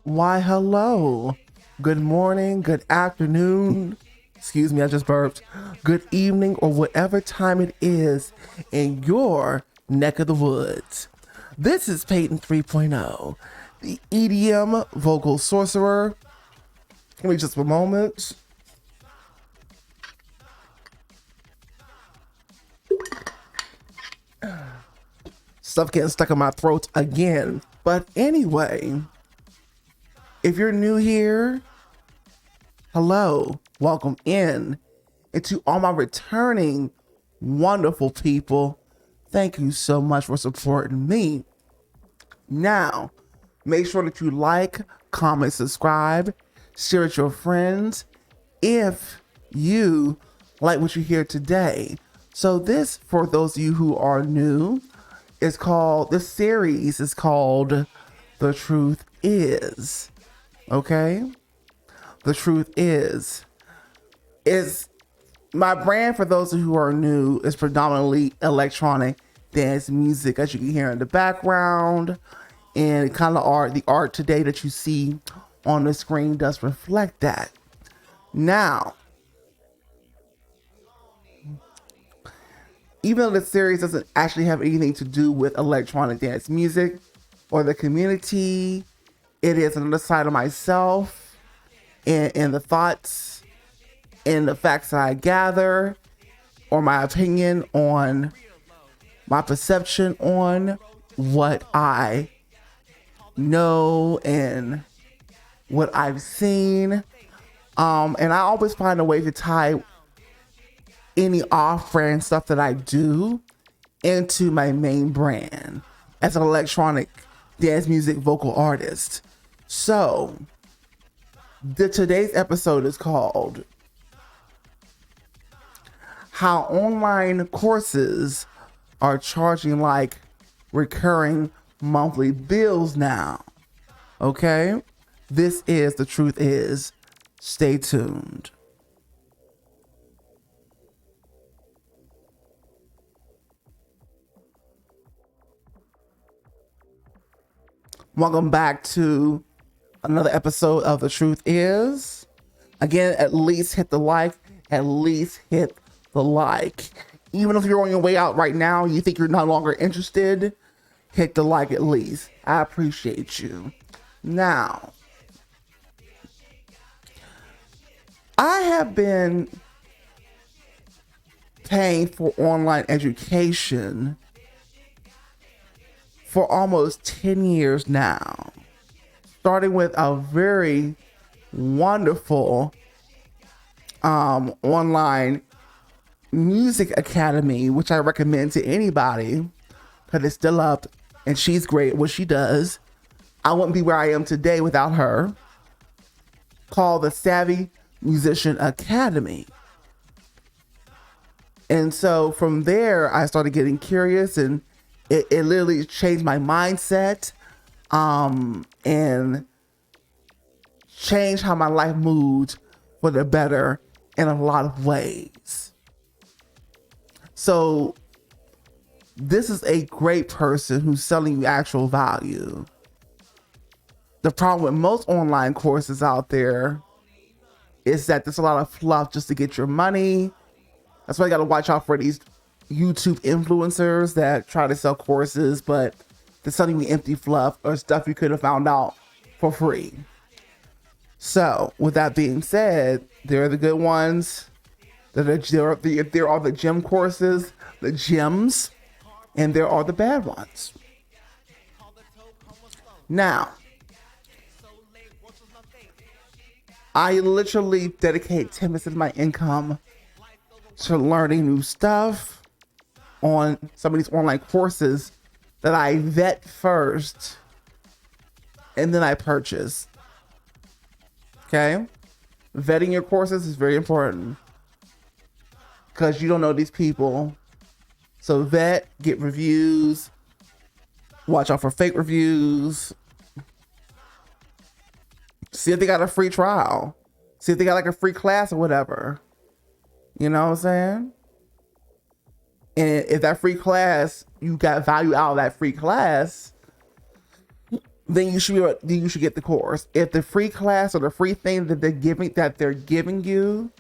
Why, hello. Good morning, good afternoon. Excuse me, I just burped. Good evening, or whatever time it is in your neck of the woods. This is Peyton 3.0, the EDM vocal sorcerer. Give me just a moment. Stuff getting stuck in my throat again. But anyway, if you're new here, hello, welcome in. And to all my returning wonderful people, thank you so much for supporting me. Now, make sure that you like, comment, subscribe, share with your friends if you like what you hear today. So this, for those of you who are new, this series is called The Truth Is. Okay? The Truth Is my brand, for those who are new, is predominantly electronic dance music, as you can hear in the background, and kind of the art today that you see on the screen does reflect that. Now, even though the series doesn't actually have anything to do with electronic dance music or the community, it is another side of myself and the thoughts and the facts that I gather, or my opinion on my perception on what I know and what I've seen. And I always find a way to tie any off-brand stuff that I do into my main brand as an electronic dance music vocal artist. So today's episode is called How Online Courses Are Charging Like Recurring Monthly Bills Now. Okay? This is The Truth Is. Stay tuned. Welcome back to another episode of The Truth Is. Again, at least hit the like. At least hit the like. Even if you're on your way out right now, you think you're no longer interested, hit the like at least. I appreciate you. Now, I have been paying for online education for almost 10 years now, starting with a very wonderful online music academy, which I recommend to anybody because it's still up and she's great at what she does. I wouldn't be where I am today without her, called the Savvy Musician Academy. And so from there, I started getting curious, and it literally changed my mindset and changed how my life moved for the better in a lot of ways. So this is a great person who's selling you actual value. The problem with most online courses out there is that there's a lot of fluff just to get your money. That's why you got to watch out for these YouTube influencers that try to sell courses, but they're selling you empty fluff or stuff you could have found out for free. So with that being said, there are the good ones. There are the gym courses, the gyms, and there are the bad ones. Now, I literally dedicate 10% of my income to learning new stuff on some of these online courses that I vet first and then I purchase. Okay? Vetting your courses is very important because you don't know these people. So vet, get reviews, watch out for fake reviews. See if they got a free trial. See if they got like a free class or whatever. You know what I'm saying? And if that free class, you got value out of that free class, then you should get the course. If the free class or the free thing that they're giving you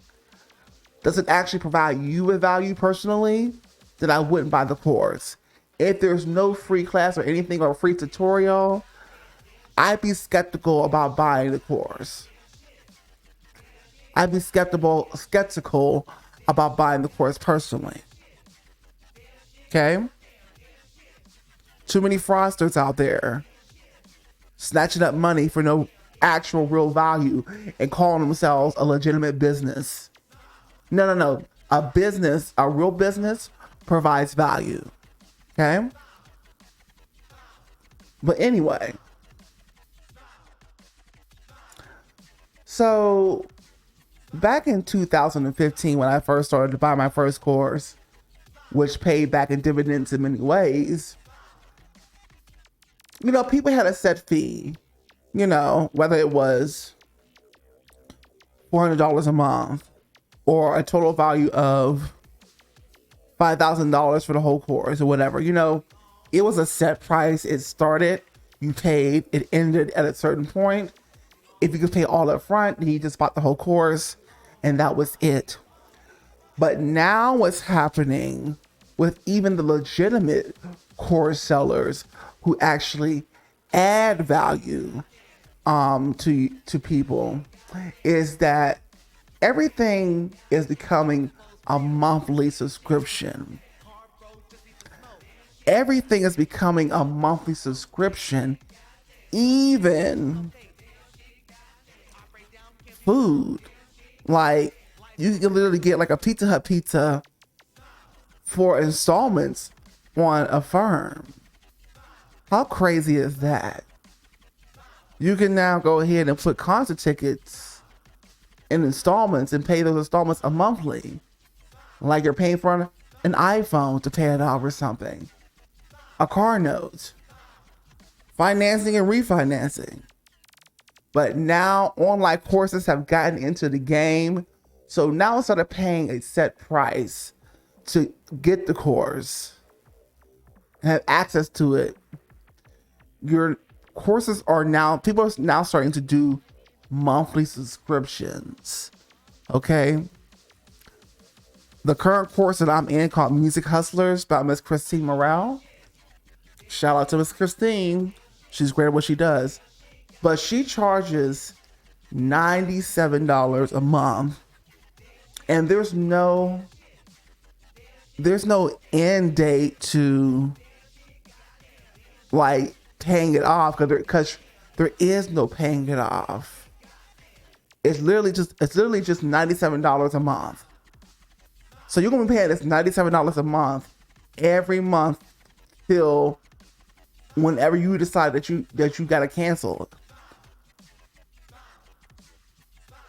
doesn't actually provide you with value personally, then I wouldn't buy the course. If there's no free class or anything or a free tutorial, I'd be skeptical about buying the course. I'd be skeptical about buying the course personally. Okay? Too many fraudsters out there snatching up money for no actual real value and calling themselves a legitimate business. No. A real business provides value. Okay? But anyway. So back in 2015, when I first started to buy my first course, which paid back in dividends in many ways, people had a set fee, whether it was $400 a month or a total value of $5,000 for the whole course or whatever. It was a set price. It started, you paid, it ended at a certain point. If you could pay all up front, then you just bought the whole course and that was it. But now what's happening with even the legitimate course sellers who actually add value to people is that everything is becoming a monthly subscription. Everything is becoming a monthly subscription, even food. Like, you can literally get like a Pizza Hut pizza for installments on Affirm. How crazy is that? You can now go ahead and put concert tickets in installments and pay those installments a monthly. Like you're paying for an iPhone to pay it off or something. A car note. Financing and refinancing. But now online courses have gotten into the game. So now instead of paying a set price to get the course, have access to it, your courses are now, people are now starting to do monthly subscriptions. Okay. The current course that I'm in called Music Hustlers by Miss Christine Morel. Shout out to Miss Christine. She's great at what she does. But she charges $97 a month. And there's no end date to like paying it off because there is no paying it off. It's literally just $97 a month. So you're gonna be paying this $97 a month every month till whenever you decide that you gotta cancel it.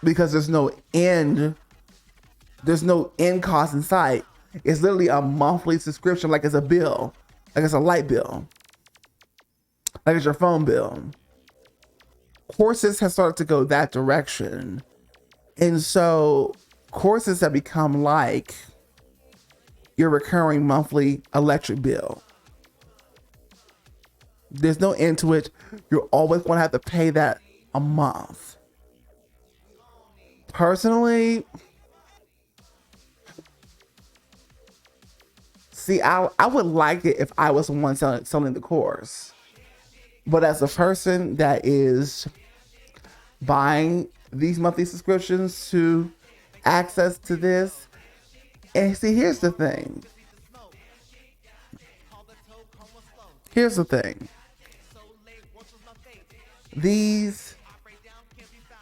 Because there's no end cost in sight. It's literally a monthly subscription, like it's a bill, like it's a light bill, like it's your phone bill. Courses have started to go that direction. And so courses have become like your recurring monthly electric bill. There's no end to it. You're always going to have to pay that a month. Personally, see, I would like it if I was the one selling the course. But as a person that is buying these monthly subscriptions to access to this, and see, here's the thing. These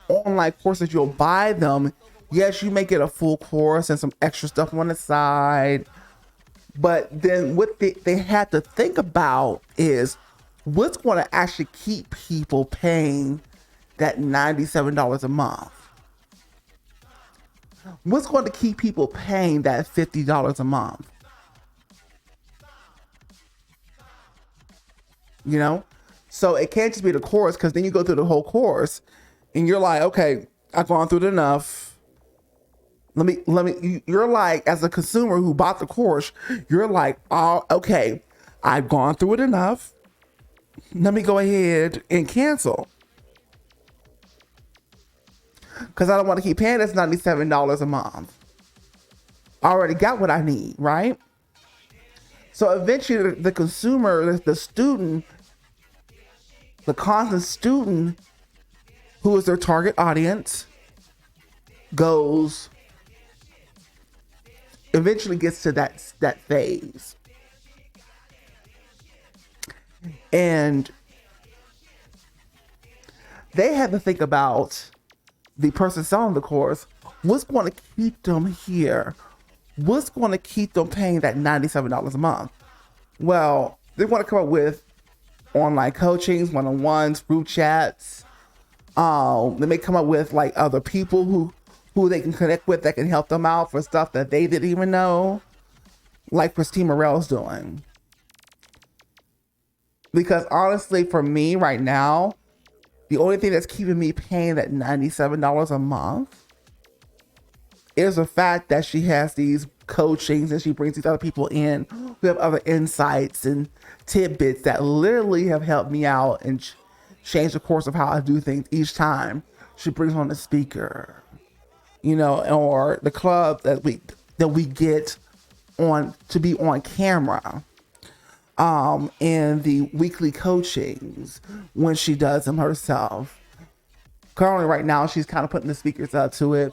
online courses, you'll buy them. Yes, you may get a full course and some extra stuff on the side. But then what they had to think about is what's going to actually keep people paying that $97 a month? What's going to keep people paying that $50 a month? So it can't just be the course, because then you go through the whole course and you're like, okay, I've gone through it enough. You're like, as a consumer who bought the course, you're like, oh, okay, I've gone through it enough. let me go ahead and cancel because I don't want to keep paying this $97 a month. I already got what I need, right? So eventually the consumer, the student, the constant student who is their target audience eventually gets to that phase. And they have to think about the person selling the course. What's going to keep them here? What's going to keep them paying that $97 a month? Well, they want to come up with online coachings, one-on-ones, group chats. They may come up with like other people who they can connect with that can help them out for stuff that they didn't even know, like Christine Morel's doing. Because honestly, for me right now, the only thing that's keeping me paying that $97 a month is the fact that she has these coachings and she brings these other people in who have other insights and tidbits that literally have helped me out and change the course of how I do things each time she brings on a speaker, or the club that we get on to be on camera, and the weekly coachings when she does them herself. Currently, right now, she's kind of putting the speakers up to it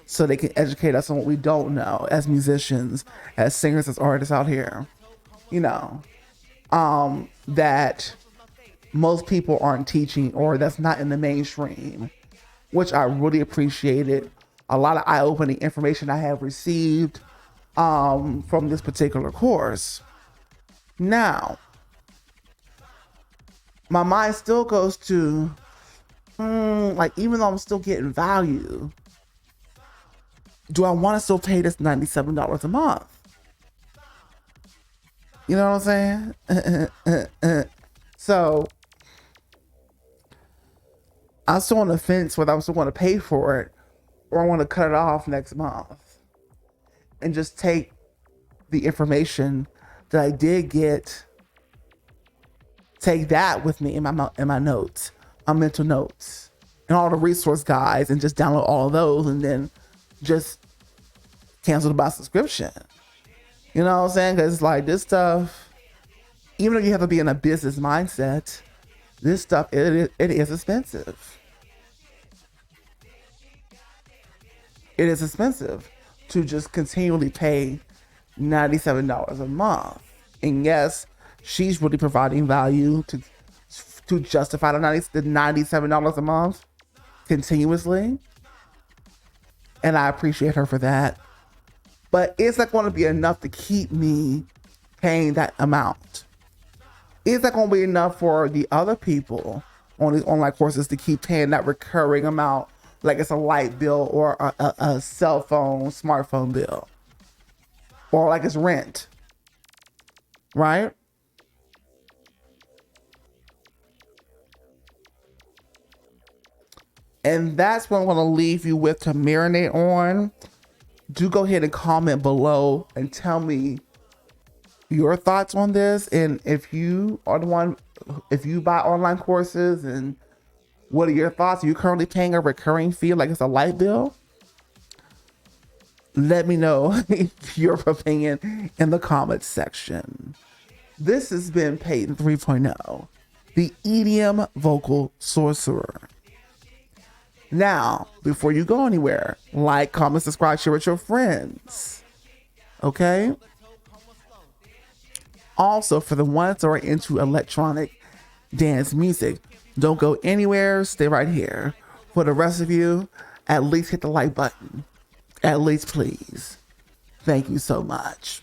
so they can educate us on what we don't know as musicians, as singers, as artists out here. That most people aren't teaching or that's not in the mainstream, which I really appreciated. A lot of eye-opening information I have received from this particular course. Now, my mind still goes to, even though I'm still getting value, do I want to still pay this $97 a month? You know what I'm saying? So, I'm still on the fence whether I'm still going to pay for it or I want to cut it off next month and just take the information that I did get, take that with me in my notes, my mental notes, and all the resource guides, and just download all of those and then just cancel my subscription. You know what I'm saying? Because like this stuff, even though you have to be in a business mindset, this stuff, it is expensive. It is expensive to just continually pay $97 a month. And yes, she's really providing value to justify the $97 a month continuously. And I appreciate her for that. But is that going to be enough to keep me paying that amount? Is that going to be enough for the other people on these online courses to keep paying that recurring amount, like it's a light bill or a cell phone, smartphone bill, or like it's rent, right? And that's what I'm going to leave you with to marinate on. Do go ahead and comment below and tell me your thoughts on this. And if you are the one, if you buy online courses, and what are your thoughts? Are you currently paying a recurring fee like it's a light bill? Let me know your opinion in the comments section. This has been Peyton 3.0, the EDM vocal sorcerer. Now, before you go anywhere, like, comment, subscribe, share with your friends. Okay? Also, for the ones that are into electronic dance music, don't go anywhere. Stay right here. For the rest of you, at least hit the like button. At least, please. Thank you so much.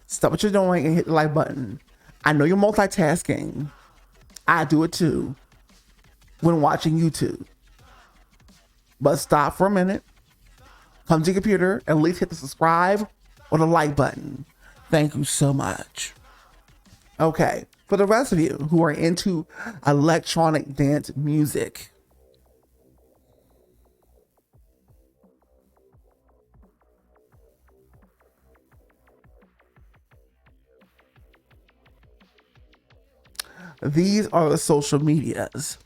Stop what you're doing and hit the like button. I know you're multitasking. I do it too when watching YouTube. But stop for a minute. Come to your computer and at least hit the subscribe or the like button. Thank you so much. Okay, for the rest of you who are into electronic dance music, These are the social medias.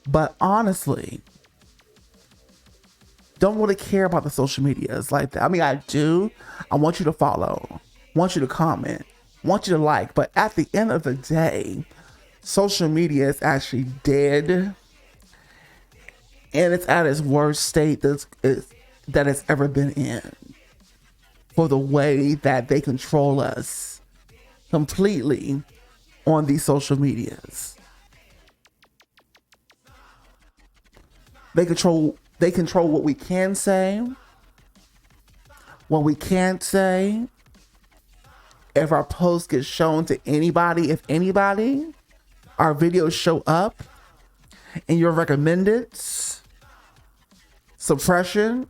But honestly, don't really care about the social medias like that. I mean, I do. I want you to follow, want you to comment, want you to like. But at the end of the day, social media is actually dead, and it's at its worst state that it's ever been in, for the way that they control us completely on these social medias. They control what we can say, what we can't say. If our post gets shown to anybody, if anybody, our videos show up in your recommendeds, suppression,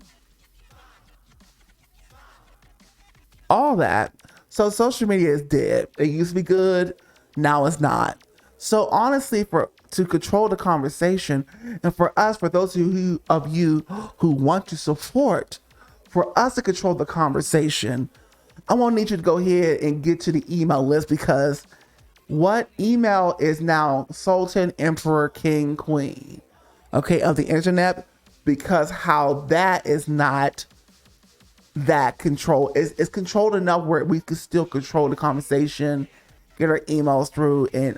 all that. So social media is dead. It used to be good, now it's not. So honestly, to control the conversation, and for us, for those of you who want to support, for us to control the conversation, I won't need you to go ahead and get to the email list, because what email is now Sultan, Emperor, King, Queen, okay, of the internet, because how that is not that control. It's controlled enough where we can still control the conversation, get our emails through, and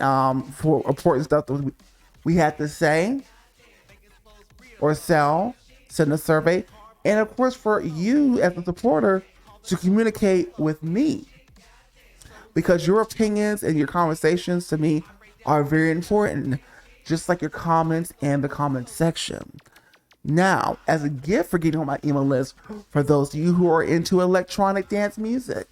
for important stuff that we have to say or sell, send a survey, and of course for you as a supporter to communicate with me, because your opinions and your conversations to me are very important, just like your comments and the comment section. Now, as a gift for getting on my email list, for those of you who are into electronic dance music,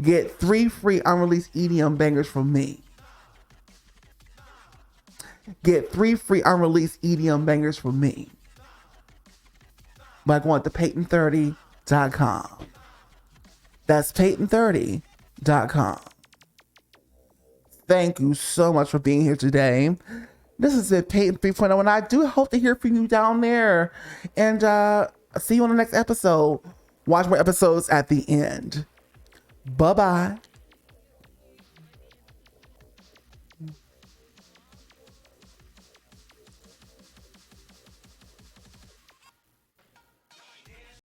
get 3 free unreleased EDM bangers from me. Get 3 free unreleased EDM bangers from me by going to Peyton30.com. That's Peyton30.com. Thank you so much for being here today. This is it, Peyton 3.0, and I do hope to hear from you down there. And see you on the next episode. Watch more episodes at the end. Bye-bye.